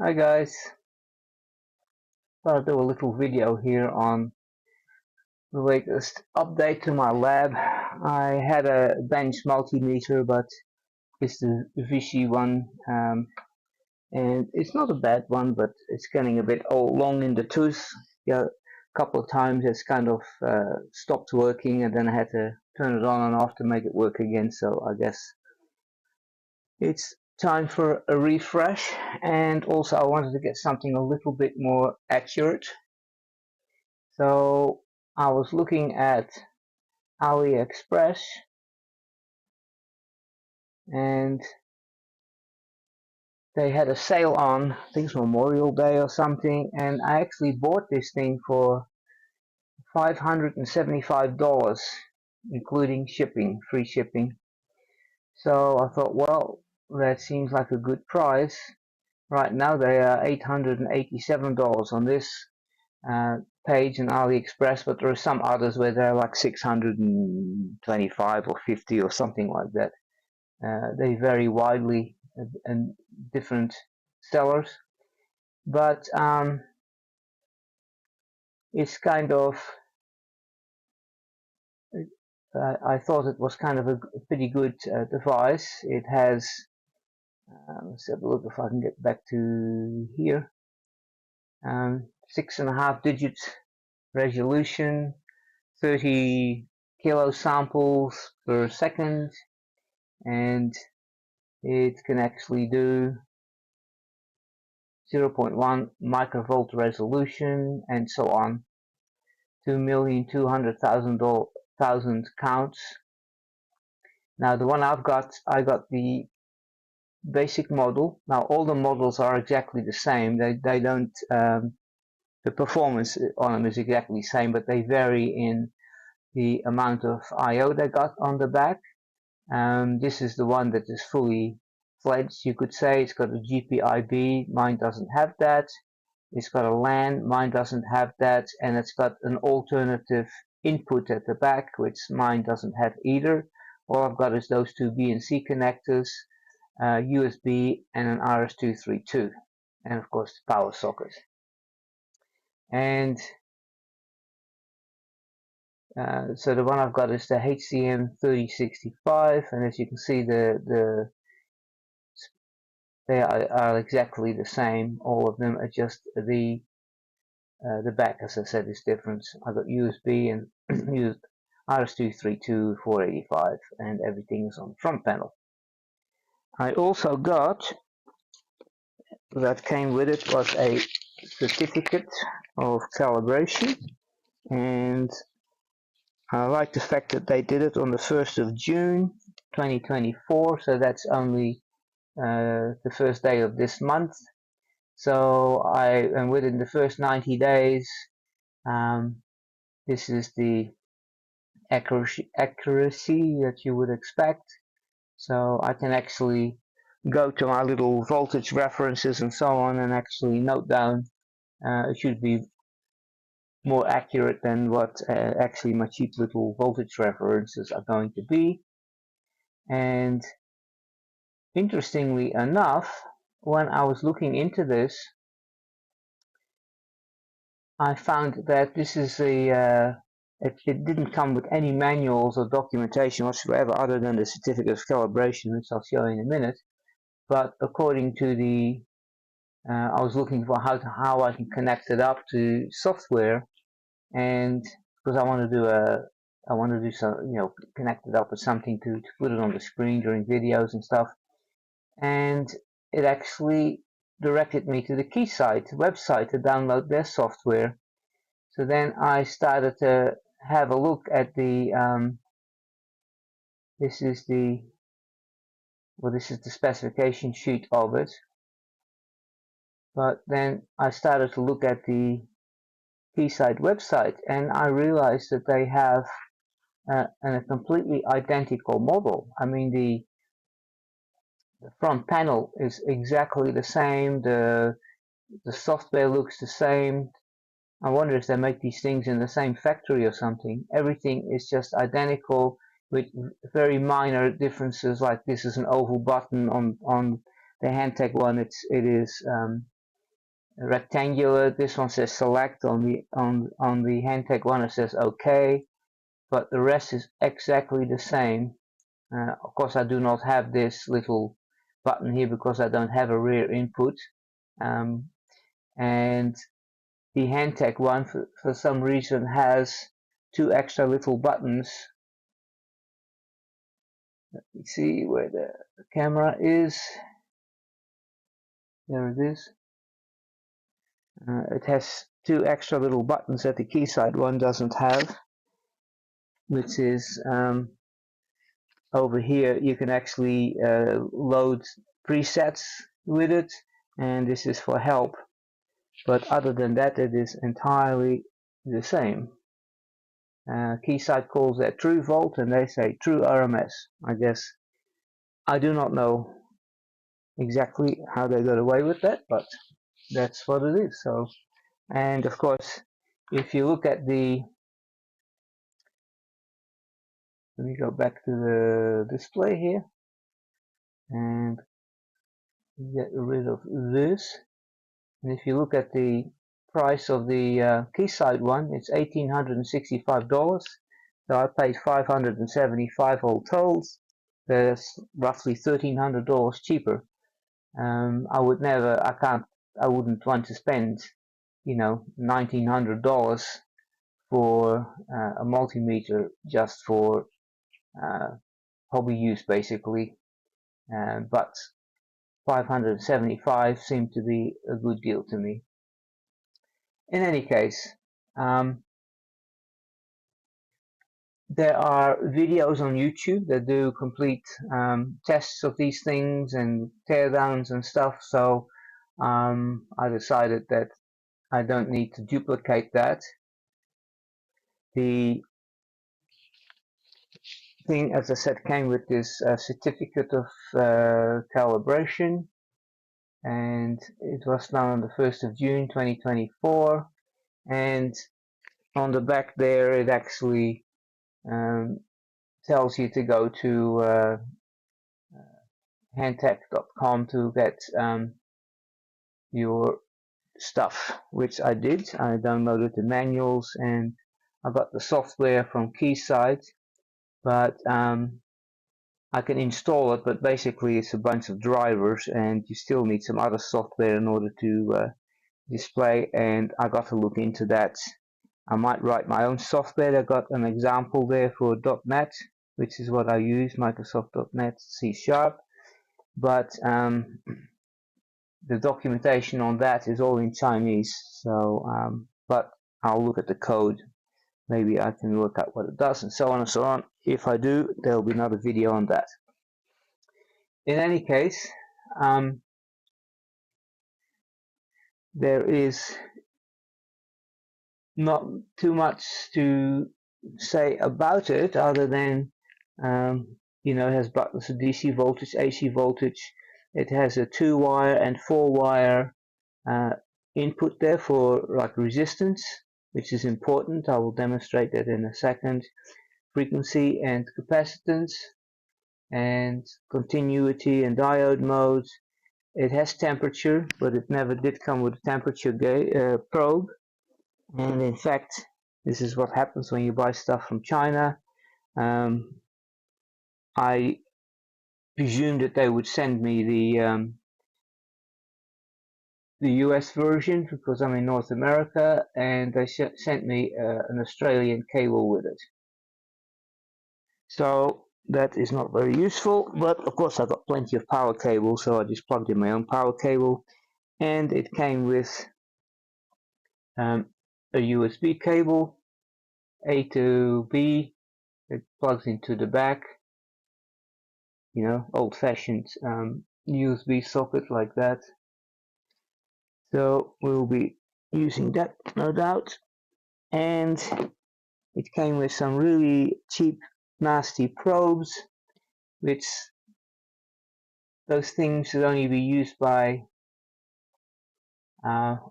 Hi guys, thought I'd do a little video here on the latest update to my lab. I had a bench multimeter, but it's the Vichy one, and it's not a bad one, but it's getting a bit long in the tooth. Yeah, a couple of times it's kind of stopped working, and then I had to turn it on and off to make it work again. So I guess it's time for a refresh, and also I wanted to get something a little bit more accurate. So I was looking at AliExpress, and they had a sale on, I think it's Memorial Day or something, and I actually bought this thing for $575, including shipping, free shipping. So I thought, well, that seems like a good price. Right now they are $887 on this uh, page in AliExpress, but there are some others where they're like 625 or 50 or something like that. They vary widely and different sellers, but it's kind of I thought it was kind of a pretty good device. It has let's have a look if I can get back to here. 6.5 digit resolution, 30 kilo samples per second, and it can actually do 0.1 microvolt resolution and so on. 2,200,000 counts. Now the one I got the basic model. Now all the models are exactly the same. They don't, the performance on them is exactly the same, but they vary in the amount of I/O they got on the back. This is the one that is fully fledged, you could say. It's got a GPIB, mine doesn't have that. It's got a LAN, mine doesn't have that, and it's got an alternative input at the back, which mine doesn't have either. All I've got is those two B and C connectors, USB, and an RS-232, and of course the power socket. And so the one I've got is the HCM3065, and as you can see, they are exactly the same. All of them are just the back, as I said, is different. I've got USB and RS-232 485, and everything is on the front panel. I also got, that came with it, was a certificate of calibration, and I like the fact that they did it on the 1st of June 2024, so that's only the first day of this month. So and within the first 90 days, this is the accuracy that you would expect. So I can actually go to my little voltage references and so on and actually note down. It should be more accurate than what actually my cheap little voltage references are going to be. And interestingly enough, when I was looking into this, I found that this is it didn't come with any manuals or documentation whatsoever other than the certificate of calibration, which I'll show you in a minute. But according to the, I was looking for how I can connect it up to software, and because I want to do some, connect it up with something to put it on the screen during videos and stuff, and it actually directed me to the Keysight website to download their software. So then I started to have a look at the, this is the specification sheet of it. But then I started to look at the Keysight website, and I realized that they have a completely identical model. I mean, the front panel is exactly the same. The software looks the same. I wonder if they make these things in the same factory or something. Everything is just identical with very minor differences, like this is an oval button on the HANTEK one. It is rectangular. This one says select on the HANTEK one. It says OK, but the rest is exactly the same. Of course, I do not have this little button here because I don't have a rear input, and the HANTEK one for some reason has two extra little buttons. Let me see where the camera is. There it is. It has two extra little buttons that the Keysight one doesn't have, which is over here. You can actually load presets with it, and this is for help, but other than that it is entirely the same. Keysight calls that true volt, and they say true RMS. I guess I do not know exactly how they got away with that, but that's what it is. So, and of course, if you look at the, let me go back to the display here and get rid of this. And if you look at the price of the Keysight one, it's $1,865. So I paid $575 all told. That's roughly $1,300 cheaper. I would never, I wouldn't want to spend, $1,900 for a multimeter just for hobby use, basically. But 575 seemed to be a good deal to me. In any case, there are videos on YouTube that do complete tests of these things and teardowns and stuff, so I decided that I don't need to duplicate that. The thing, as I said, came with this certificate of calibration, and it was done on the 1st of June 2024, and on the back there it actually tells you to go to hantek.com to get your stuff, which I did. I downloaded the manuals and I got the software from Keysight, but I can install it, but basically it's a bunch of drivers and you still need some other software in order to display, and I got to look into that. I might write my own software. I got an example there for .NET, which is what I use, Microsoft.NET C#, but the documentation on that is all in Chinese, so but I'll look at the code. Maybe I can work out what it does, and so on and so on. If I do, there'll be another video on that. In any case, there is not too much to say about it other than it has buttons for DC voltage, AC voltage. It has a 2-wire and 4-wire input there for like resistance, which is important. I will demonstrate that in a second. Frequency and capacitance and continuity and diode modes. It has temperature, but it never did come with a temperature probe. And in fact, this is what happens when you buy stuff from China. I presumed that they would send me the US version because I'm in North America, and they sent me an Australian cable with it. So that is not very useful, but of course I've got plenty of power cables, so I just plugged in my own power cable, and it came with a USB cable, A to B. It plugs into the back, old-fashioned USB socket like that. So we'll be using that, no doubt. And it came with some really cheap, nasty probes, which those things should only be used by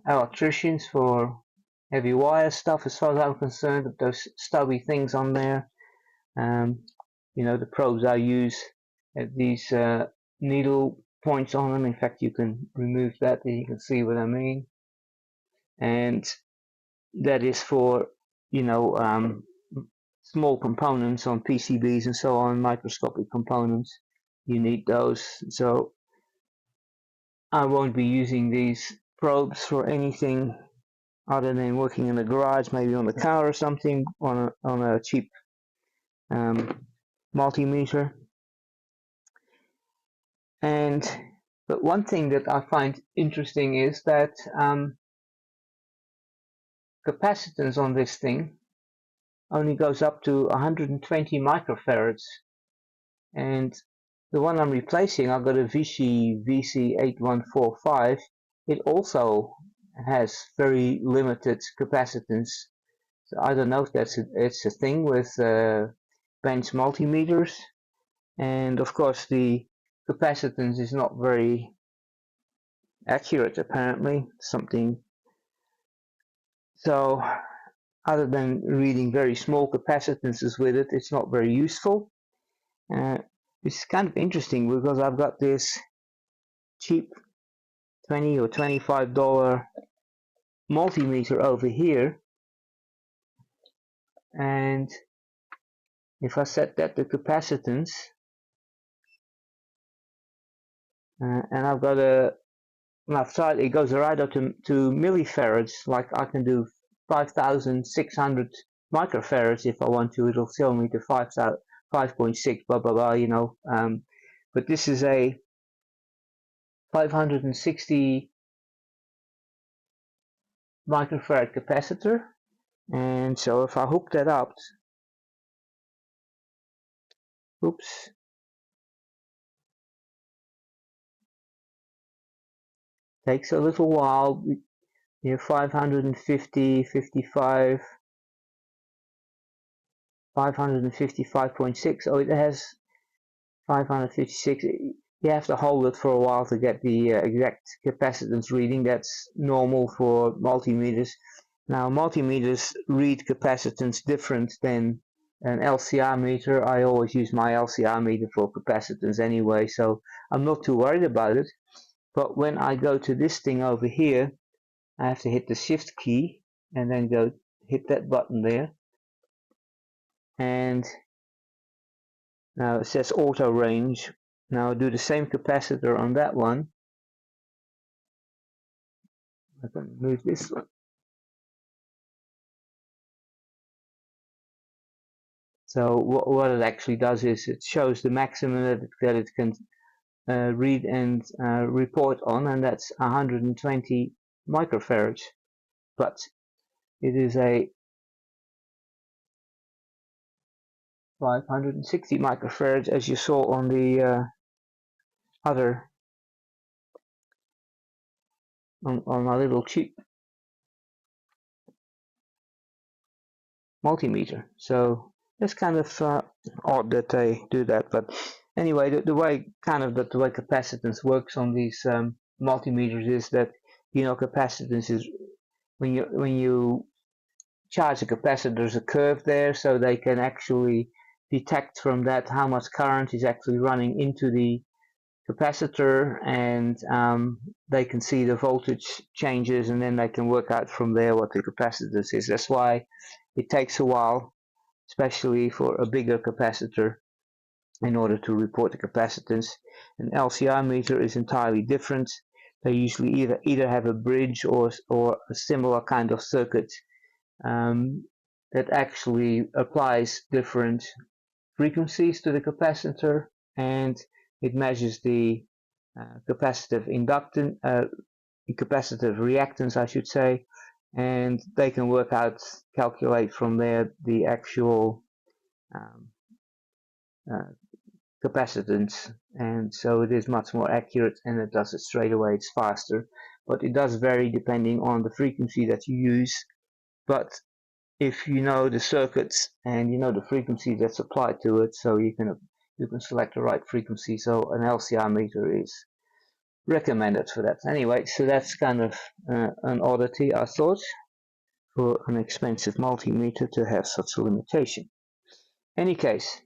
electricians for heavy wire stuff, as far as I'm concerned. Those stubby things on there, the probes I use have these needle points on them. In fact, you can remove that and you can see what I mean. and that is for, you know, small components on PCBs and so on, microscopic components. You need those. So I won't be using these probes for anything other than working in the garage, maybe on the car or something, on a cheap multimeter. But one thing that I find interesting is that capacitance on this thing only goes up to 120 microfarads, and the one I'm replacing, I've got a Vichy VC8145. It also has very limited capacitance. So I don't know if it's a thing with bench multimeters, and of course the capacitance is not very accurate apparently. Something so other than reading very small capacitances with it, it's not very useful. It's kind of interesting because I've got this cheap $20 or $25 multimeter over here, and if I set that to capacitance, and I've got I've tried, it goes right up to millifarads, like I can do 5,600 microfarads if I want to. It'll tell me to 5.6, blah blah blah, you know. But this is a 560 microfarad capacitor, and so if I hook that up, oops, takes a little while. You know, 550, 55, 555.6. Oh, it has 556. You have to hold it for a while to get the exact capacitance reading. That's normal for multimeters. Now, multimeters read capacitance different than an LCR meter. I always use my LCR meter for capacitance anyway, so I'm not too worried about it. But when I go to this thing over here, I have to hit the shift key and then go hit that button there, and now it says auto range. Now I'll do the same capacitor on that one. I can move this one. So what it actually does is it shows the maximum that it can read and report on, and that's 120 microfarads. But it is a 560 microfarads, as you saw on the other on my little cheap multimeter. So it's kind of odd that they do that, but anyway, the way the way capacitance works on these multimeters is that, you know, capacitance is when you charge a capacitor, there's a curve there, so they can actually detect from that how much current is actually running into the capacitor, and they can see the voltage changes, and then they can work out from there what the capacitance is. That's why it takes a while, especially for a bigger capacitor, in order to report the capacitance. An LCR meter is entirely different. They usually either have a bridge or a similar kind of circuit that actually applies different frequencies to the capacitor, and it measures the capacitive inductance, capacitive reactance, I should say, and they can calculate from there the actual um, uh, capacitance, and so it is much more accurate, and it does it straight away. It's faster, but it does vary depending on the frequency that you use. But if you know the circuits and you know the frequency that's applied to it, so you can select the right frequency. So an LCR meter is recommended for that. Anyway, so that's kind of an oddity, I thought, for an expensive multimeter to have such a limitation. Any case,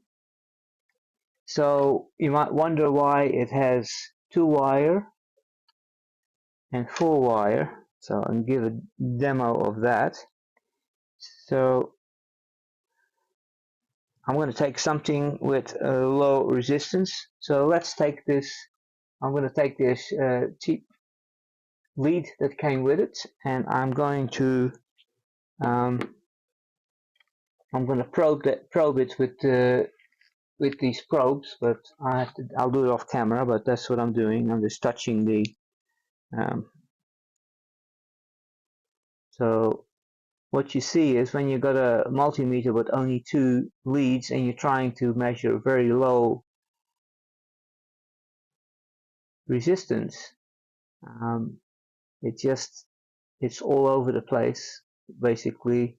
so you might wonder why it has 2-wire and 4-wire. So I'll give a demo of that. So I'm going to take something with a low resistance. So let's take this. I'm going to take this cheap lead that came with it, and I'm going to probe it with these probes. But I'll do it off camera. But that's what I'm doing. I'm just touching the. So what you see is when you got a multimeter with only 2 leads and you're trying to measure very low resistance, it's all over the place basically,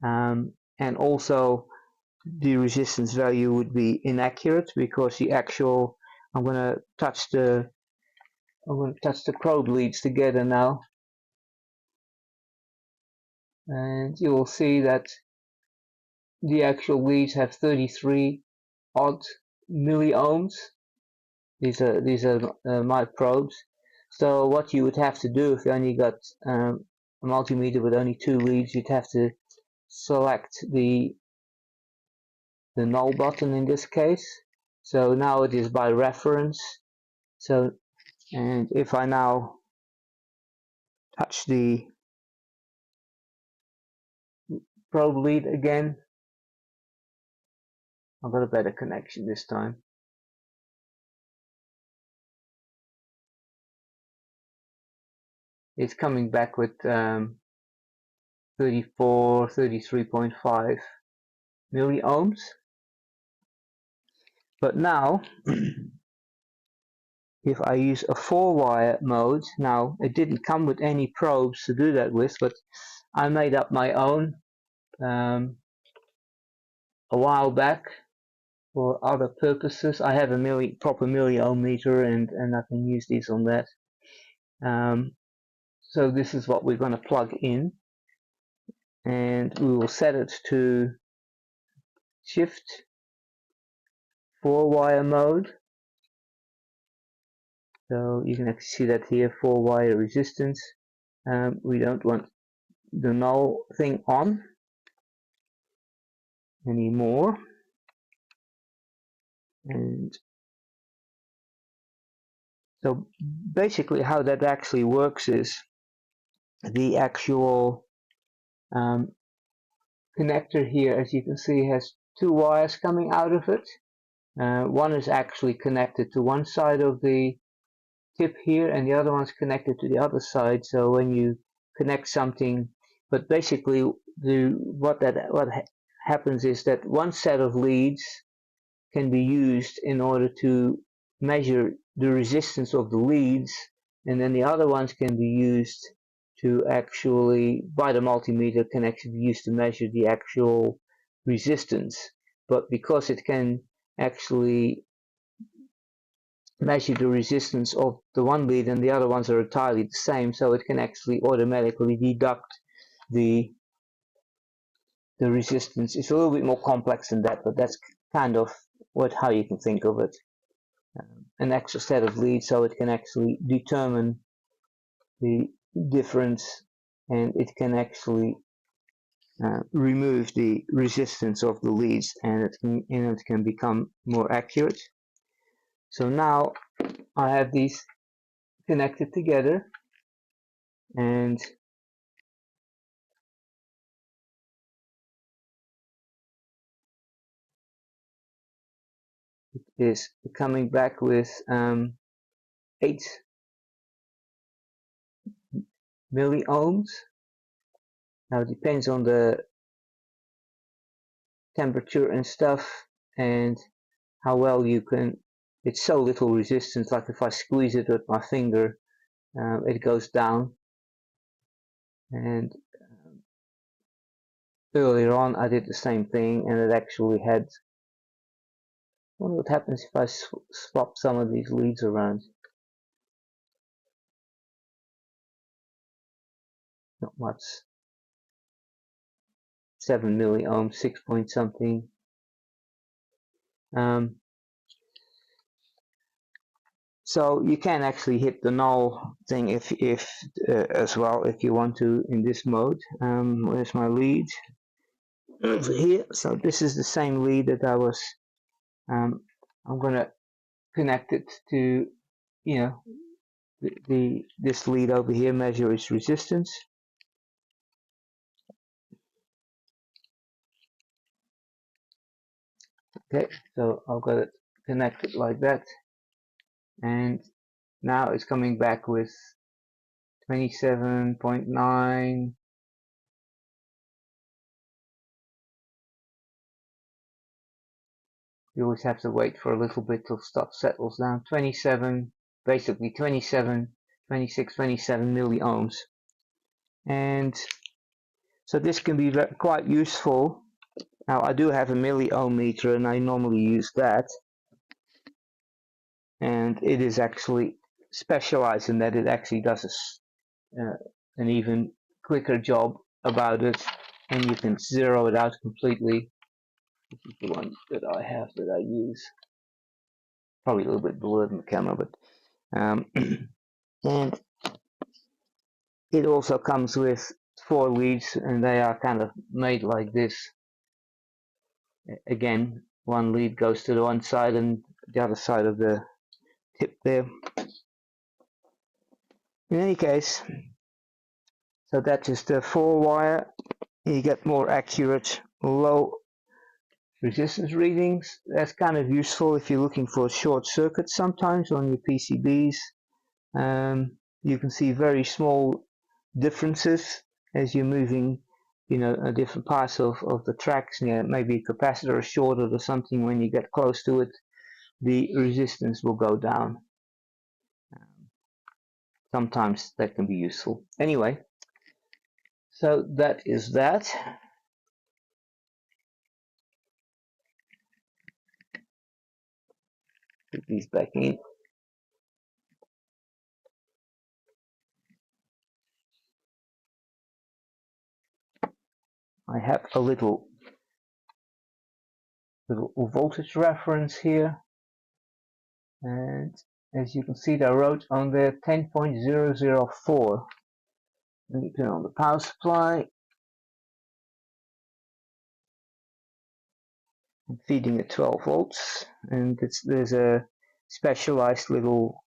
and also the resistance value would be inaccurate because the actual I'm going to touch the probe leads together now, and you will see that the actual leads have 33 odd milliohms. These are my probes. So what you would have to do if you only got a multimeter with only 2 leads, you'd have to select the null button in this case. So now it is by reference. So, and if I now touch the probe lead again, I've got a better connection this time. It's coming back with 33.5 milliohms. But now, if I use a 4-wire mode, now it didn't come with any probes to do that with, but I made up my own a while back for other purposes. I have a proper milliohm meter, and I can use these on that. So this is what we're going to plug in, and we will set it to shift 4-wire mode. So you can actually see that here, 4-wire resistance. We don't want the null thing on anymore. And so basically how that actually works is the actual connector here, as you can see, has 2 wires coming out of it. One is actually connected to one side of the tip here, and the other one's connected to the other side. So when you connect something, but basically what happens is that one set of leads can be used in order to measure the resistance of the leads, and then the other ones can be used to actually, by the multimeter, can actually be used to measure the actual resistance. But because it can actually measure the resistance of the one lead and the other ones are entirely the same, so it can actually automatically deduct the resistance. It's a little bit more complex than that, but that's kind of how you can think of it. An extra set of leads, so it can actually determine the difference, and it can actually remove the resistance of the leads, and it can become more accurate. So now I have these connected together, and it is coming back with 8 milliohms. Now it depends on the temperature and stuff, and how well you can. It's so little resistance, like if I squeeze it with my finger, it goes down. And earlier on I did the same thing, and it actually had. I wonder what happens if I swap some of these leads around. Not much. 7 milliohms, 6 point something. So you can actually hit the null thing if as well if you want to in this mode. Where's my lead? Over here. So this is the same lead that I was. I'm gonna connect it to, you know, this lead over here. Measure its resistance. Okay, so I've got it connected like that, and now it's coming back with 27.9. You always have to wait for a little bit till stuff settles down. 27, basically 27, 26, 27 milliohms. And so this can be quite useful. Now I do have a milliohm meter and I normally use that. And it is actually specialized in that it actually does an even quicker job about it. And you can zero it out completely. This is the one that I have that I use. Probably a little bit blurred in the camera, but and it also comes with 4 leads, and they are kind of made like this. Again, one lead goes to the one side and the other side of the tip there. In any case, so that is the 4-wire. You get more accurate low resistance readings. That's kind of useful if you're looking for short circuits sometimes on your PCBs. You can see very small differences as you're moving, different parts of the tracks. Maybe a capacitor is shorted or something. When you get close to it, the resistance will go down. Sometimes that can be useful. Anyway, so that is that. Put these back in. I have a little voltage reference here, and as you can see, I wrote on there 10.004. Let me turn on the power supply. I'm feeding it 12 volts, and there's a specialized little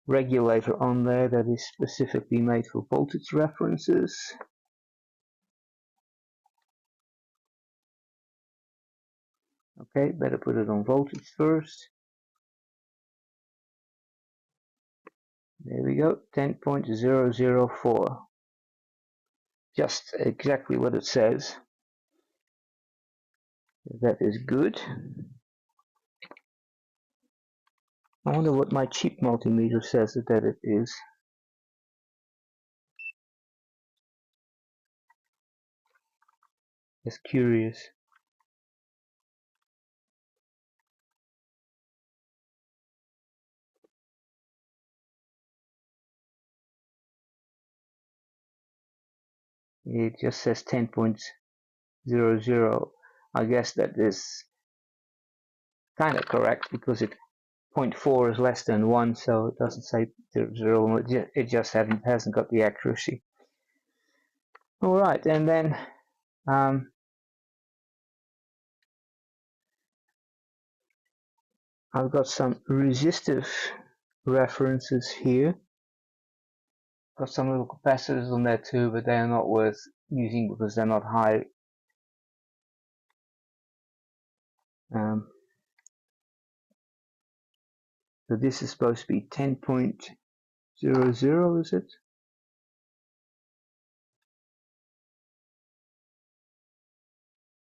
regulator on there that is specifically made for voltage references. Okay, better put it on voltage first. There we go, 10.004. Just exactly what it says. That is good. I wonder what my cheap multimeter says that it is. Just curious. It just says 10.00. I guess that is kind of correct because 0.4 is less than 1, so it doesn't say 0. It just hasn't got the accuracy. Alright, and then I've got some resistive references here. Got some little capacitors on there too, but they are not worth using because they're not high. So this is supposed to be 10.00, is it?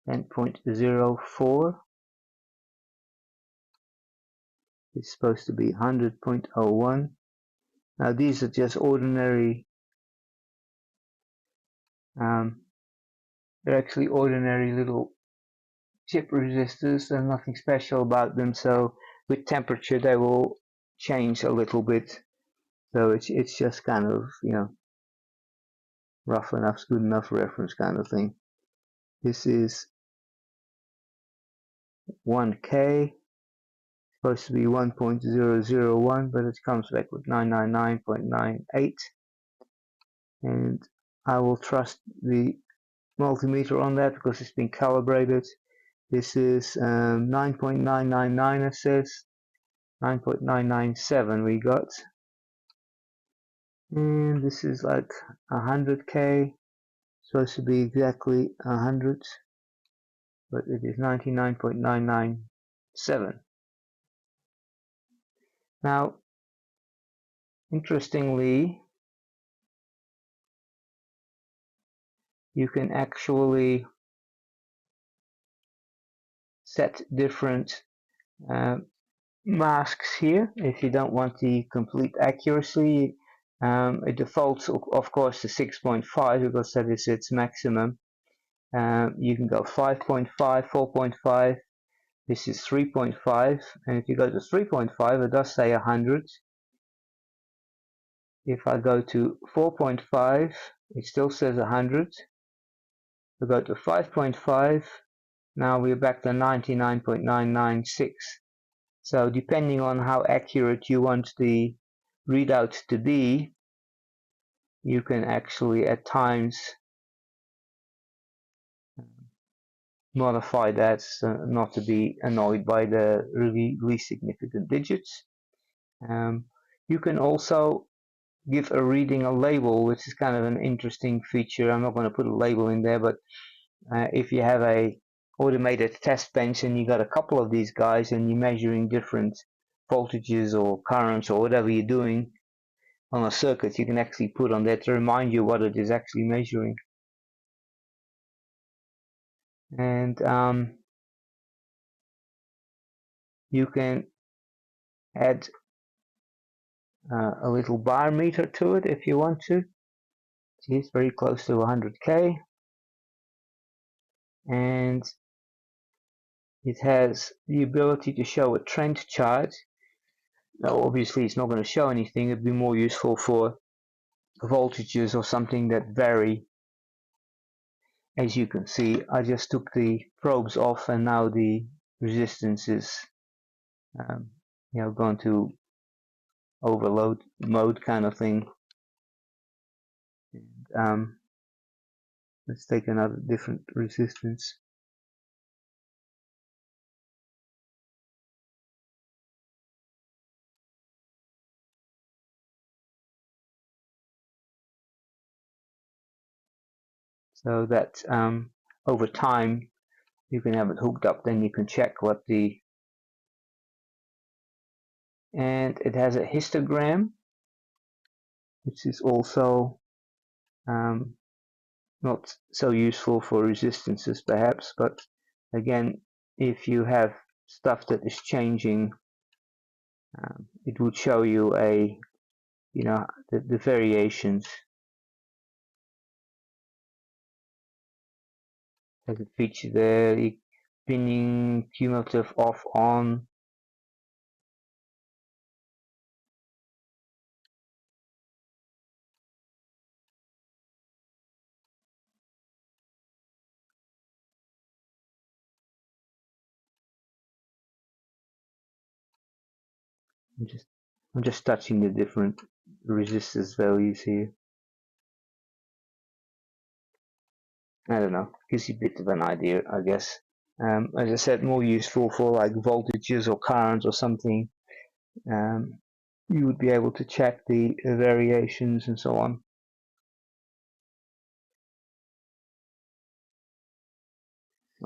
.04 is supposed to be 100.01. Now these are just ordinary, they're actually ordinary little chip resistors. There's nothing special about them, so with temperature they will change a little bit. So it's just kind of, rough enough, good enough reference kind of thing. This is 1K. supposed to be 1.001, but it comes back with 999.98, and I will trust the multimeter on that because it's been calibrated. This is 9.999, it says 9.997 we got, and this is like 100k, supposed to be exactly 100, but it is 99.997. Now, interestingly, you can actually set different masks here if you don't want the complete accuracy. It defaults, of course, to 6.5 because that is its maximum. You can go 5.5, 4.5. This is 3.5, and if you go to 3.5, it does say 100. If I go to 4.5, it still says 100. We go to 5.5, now we're back to 99.996. So depending on how accurate you want the readout to be, you can actually at times modify that not to be annoyed by the really least significant digits. You can also give a reading a label, which is kind of an interesting feature. I'm not going to put a label in there, but if you have a automated test bench and you got a couple of these guys and you're measuring different voltages or currents or whatever you're doing on a circuit, you can actually put on there to remind you what it is actually measuring. And you can add a little bar meter to it if you want to. See, it's very close to 100k, and it has the ability to show a trend chart. Now obviously it's not going to show anything. It'd be more useful for voltages or something that vary. As you can see, I just took the probes off and now the resistance is going to overload mode kind of thing. And, let's take another different resistance. So that over time you can have it hooked up, then you can check what the, and it has a histogram, which is also not so useful for resistances perhaps, but again, if you have stuff that is changing, it would show you a, the variations. There's a feature there, the pinning cumulative off on. I'm just touching the different resistance values here. I don't know, gives you a bit of an idea, I guess. As I said, more useful for like voltages or currents or something. You would be able to check the variations and so on.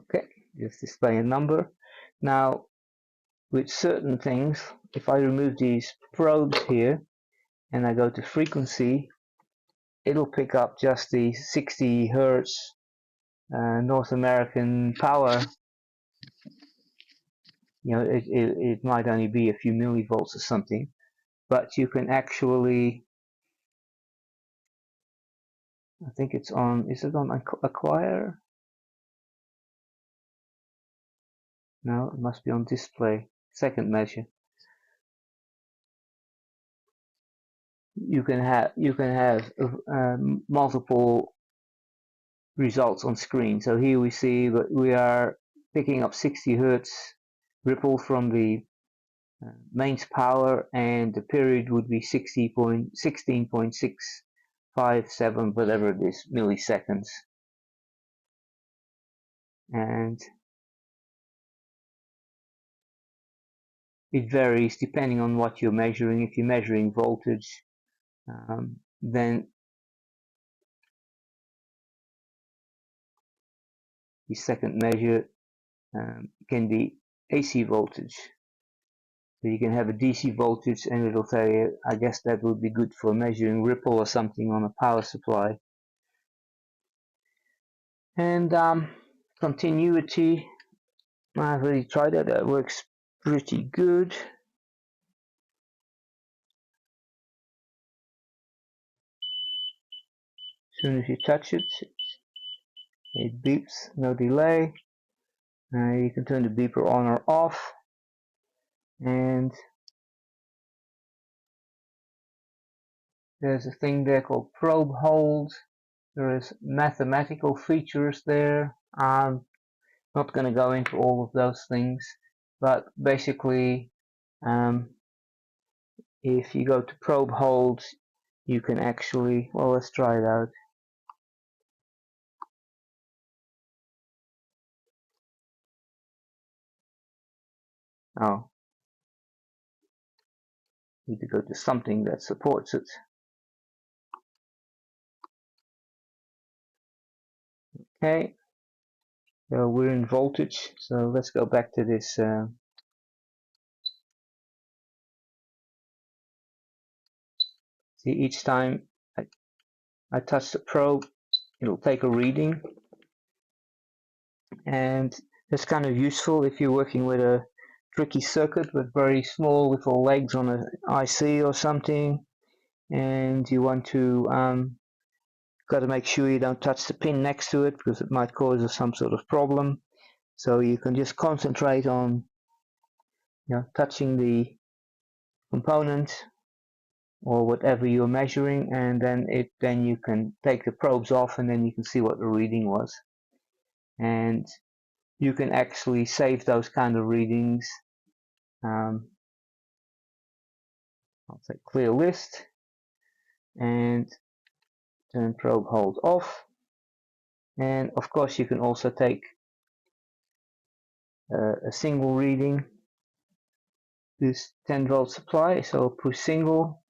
Okay, just display a number. Now, with certain things, if I remove these probes here and I go to frequency, it'll pick up just the 60 Hertz North American power. It might only be a few millivolts or something, but you can actually, I think it's on, is it on acquire? No, it must be on display, second measure. You can have multiple results on screen. So here we see that we are picking up 60 Hertz ripple from the mains power, and the period would be 16.657, whatever it is, milliseconds. And it varies depending on what you're measuring. If you're measuring voltage, then the second measure can be AC voltage. So you can have a DC voltage and it'll tell you, I guess that would be good for measuring ripple or something on a power supply. And continuity, I've already tried that, that works pretty good. As soon as you touch it, it beeps, no delay. You can turn the beeper on or off, and there's a thing there called probe hold. There is mathematical features there. I'm not going to go into all of those things, but basically if you go to probe hold, you can actually, well, let's try it out. Oh, need to go to something that supports it. Okay, so we're in voltage, so let's go back to this. See, each time I touch the probe, it'll take a reading, and that's kind of useful if you're working with a tricky circuit with very small little legs on an IC or something, and you want to got to make sure you don't touch the pin next to it because it might cause some sort of problem. So you can just concentrate on touching the component or whatever you're measuring, and then you can take the probes off and then you can see what the reading was. And you can actually save those kind of readings. I'll say clear list and turn probe hold off. And of course you can also take a single reading. This 10-volt supply, so push single,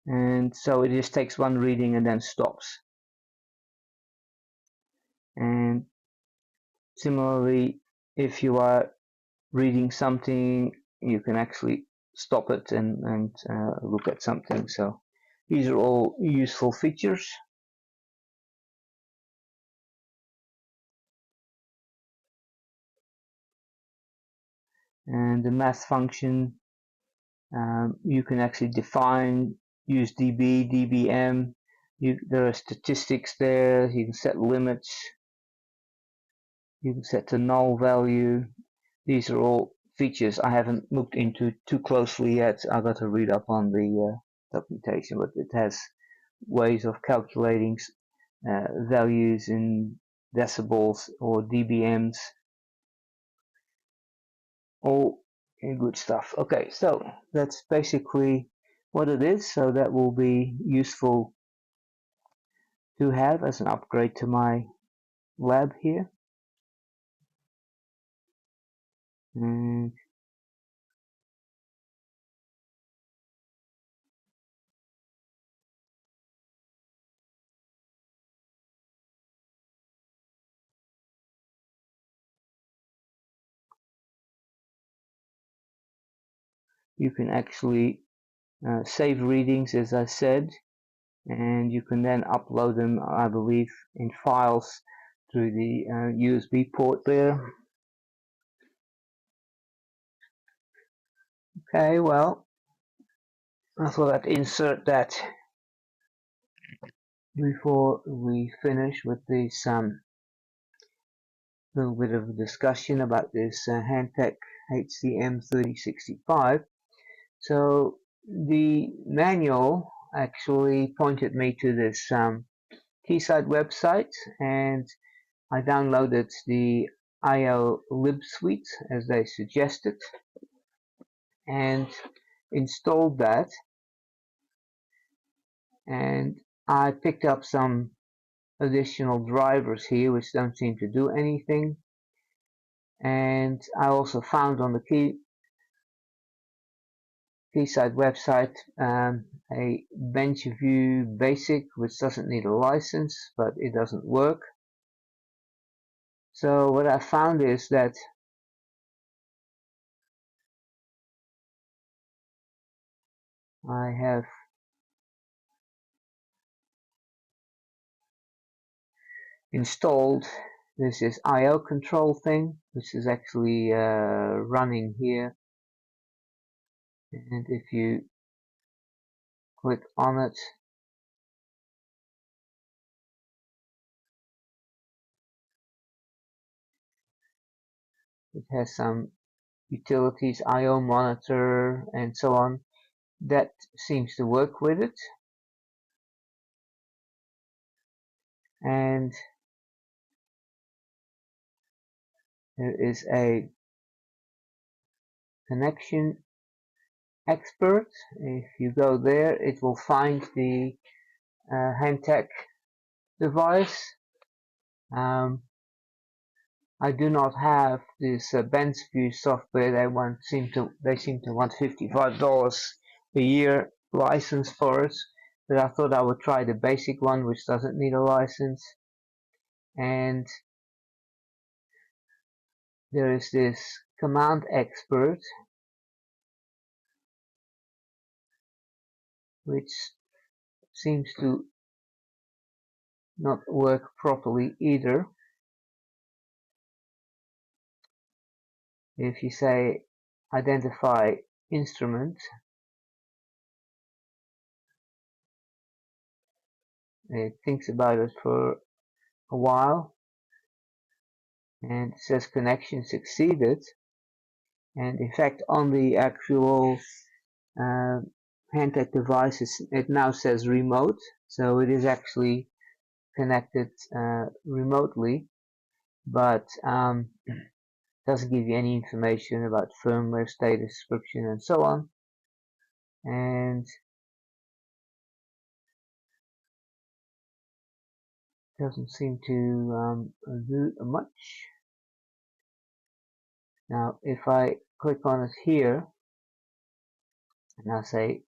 and so it just takes one reading and then stops. And similarly, if you are reading something, you can actually stop it and look at something. So these are all useful features. And the math function, you can actually define, use dB, dBm. There are statistics there. You can set limits. You can set the null value. These are all features I haven't looked into too closely yet. I've got to read up on the documentation, but it has ways of calculating values in decibels or dBms. All good stuff. Okay, so that's basically what it is. So that will be useful to have as an upgrade to my lab here. And you can actually save readings, as I said, and you can then upload them, I believe, in files through the USB port there. Okay, well, I thought I'd insert that before we finish with this little bit of a discussion about this HANTEK HCM3065. So the manual actually pointed me to this Keysight website, and I downloaded the IO lib suite as they suggested, and installed that, and I picked up some additional drivers here which don't seem to do anything, and I also found on the Keysight website a BenchView Basic which doesn't need a license, but it doesn't work. So what I found is that I have installed this I/O control thing, which is actually running here, and if you click on it, it has some utilities, I/O monitor, and so on. That seems to work with it, and there is a connection expert. If you go there, it will find the HANTEK device. I do not have this BenchView software. They seem to want $55 a year license for it, but I thought I would try the basic one, which doesn't need a license. And there is this command expert, which seems to not work properly either. If you say identify instrument, it thinks about it for a while, and it says connection succeeded, and in fact on the actual HANTEK device it now says remote, so it is actually connected remotely, but doesn't give you any information about firmware, status description, and so on. And doesn't seem to do much. Now if I click on it here and I say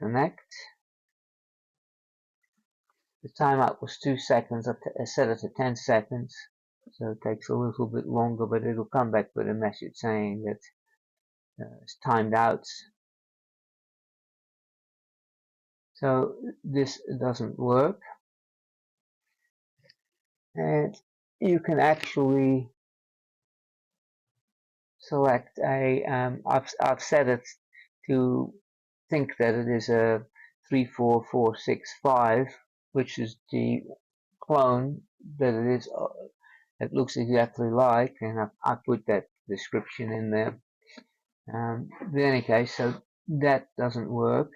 connect, the timeout was 2 seconds. I set it to 10 seconds, so it takes a little bit longer, but it'll come back with a message saying that it's timed out. So this doesn't work, and you can actually select a I've set it to think that it is a 34465, which is the clone that it is. It looks exactly like, and I put that description in there. In any case, so that doesn't work,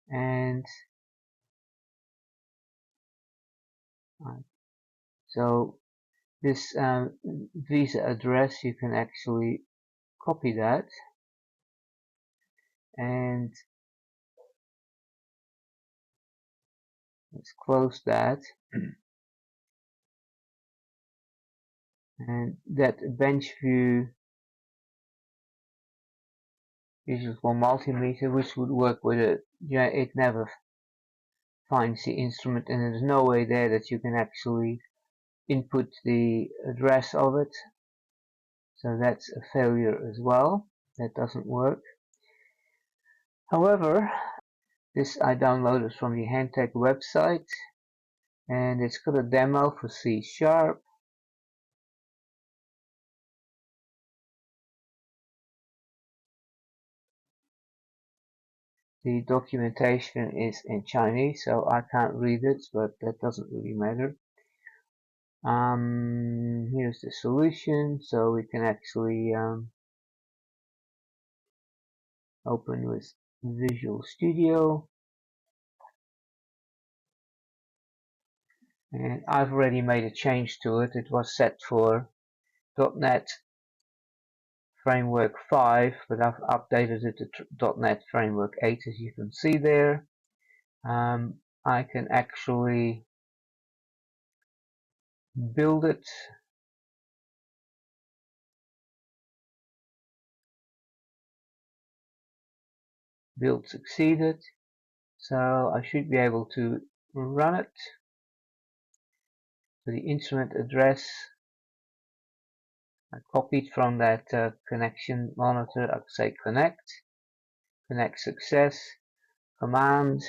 and so this visa address, you can actually copy that, and let's close that, and that BenchView is for multimeter, which would work with it. Yeah, it never finds the instrument, and there's no way there that you can actually input the address of it, so that's a failure as well. That doesn't work. However, this I downloaded from the HANTEK website, and it's got a demo for C#. The documentation is in Chinese, so I can't read it, but that doesn't really matter. Here's the solution, so we can actually open with Visual Studio, and I've already made a change to it. It was set for .NET Framework 5, but I've updated it to .NET Framework 8, as you can see there. I can actually build it. Build succeeded. So I should be able to run it. So the instrument address I copied from that connection monitor. I say connect success, command.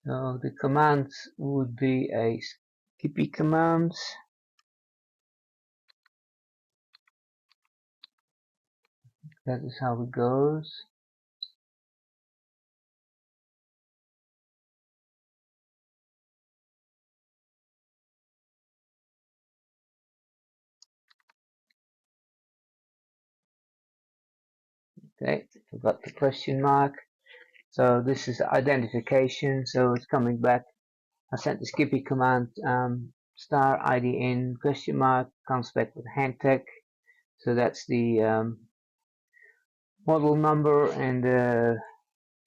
So the commands would be a skippy command. That is how it goes. Okay, forgot the question mark. So this is identification, so it's coming back. I sent the skippy command star IDN question mark, comes back with HANTEK. So that's the model number and the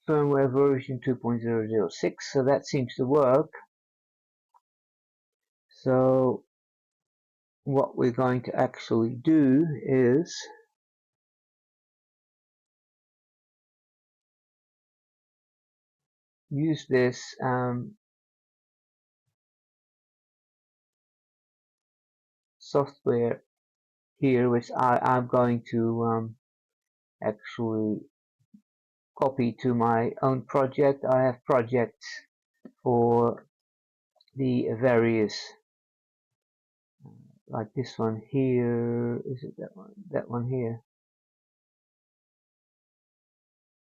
firmware version 2.006. So that seems to work. So what we're going to actually do is use this software here, which I'm going to actually copy to my own project. I have projects for the various, like this one here. Is it that one? That one here.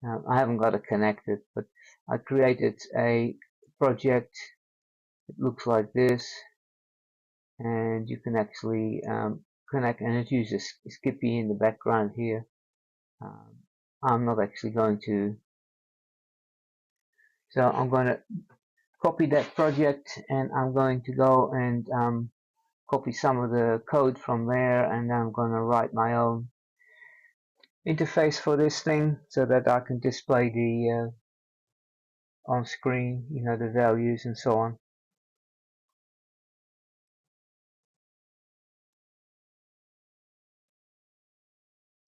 I haven't got it connected, but I created a project. It looks like this, and you can actually connect, and it uses Skippy in the background here. I'm not actually going to, so I'm going to copy that project, and I'm going to go and copy some of the code from there, and I'm going to write my own interface for this thing so that I can display the on screen, you know, the values and so on.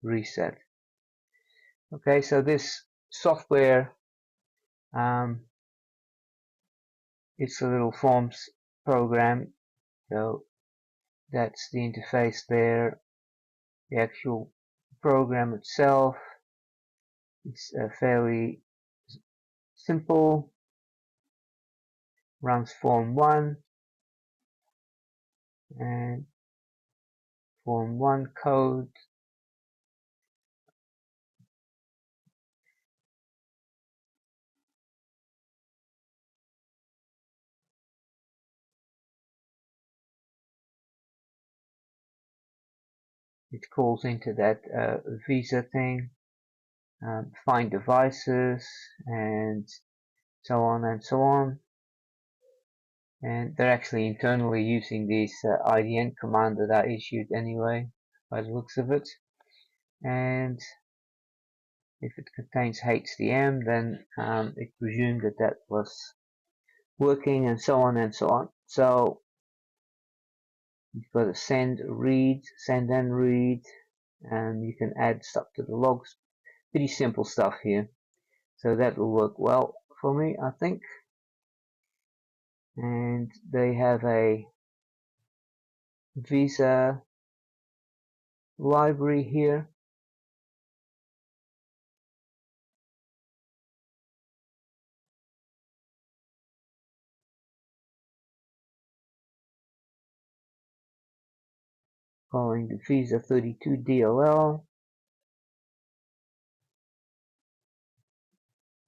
Reset. Okay, so this software, it's a little forms program, so that's the interface there. The actual program itself is fairly simple. Runs form 1 and form 1 code. It calls into that visa thing, find devices, and so on and so on. And they're actually internally using this IDN command that I issued anyway, by the looks of it. And if it contains HDM, then it presumed that that was working, and so on and so on. So you've got to send, read, send and read, and you can add stuff to the logs. Pretty simple stuff here. So that will work well for me, I think. And they have a visa library here. Calling the visa 32 DLL.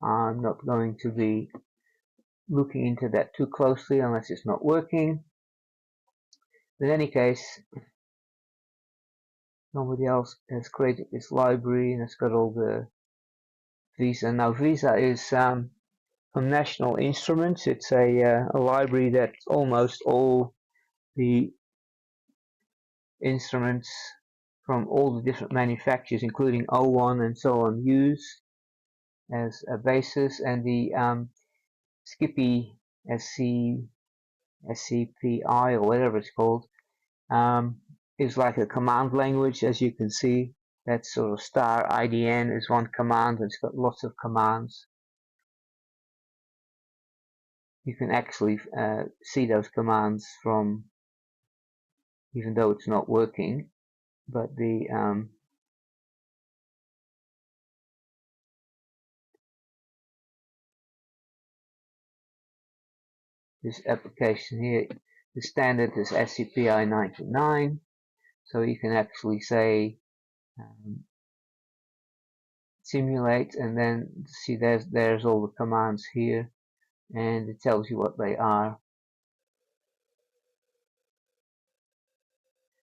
I'm not going to be looking into that too closely unless it's not working. In any case, somebody else has created this library, and it's got all the Visa. Now Visa is from National Instruments. It's a library that almost all the instruments from all the different manufacturers, including O1 and so on, use as a basis, and the Skippy SCPI or whatever it's called is like a command language, as you can see. That sort of star IDN is one command, and it's got lots of commands. You can actually see those commands from, even though it's not working, but the this application here, the standard is SCPI 99, so you can actually say simulate, and then see there's all the commands here, and it tells you what they are.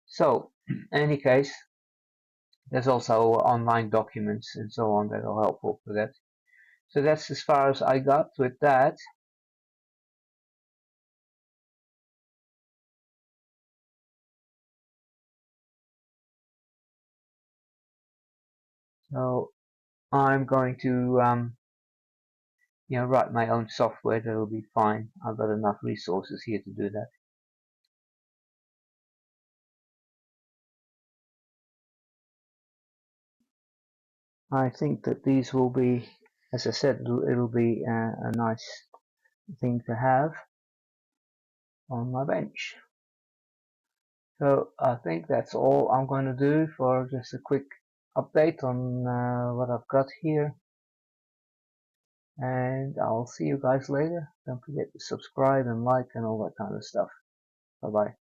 So in any case, there's also online documents and so on that are helpful for that. So that's as far as I got with that. So I'm going to write my own software. That'll be fine. I've got enough resources here to do that. I think that these will be, as I said, it'll be a nice thing to have on my bench. So I think that's all I'm going to do for just a quick update on what I've got here. And I'll see you guys later. Don't forget to subscribe and like and all that kind of stuff. Bye bye.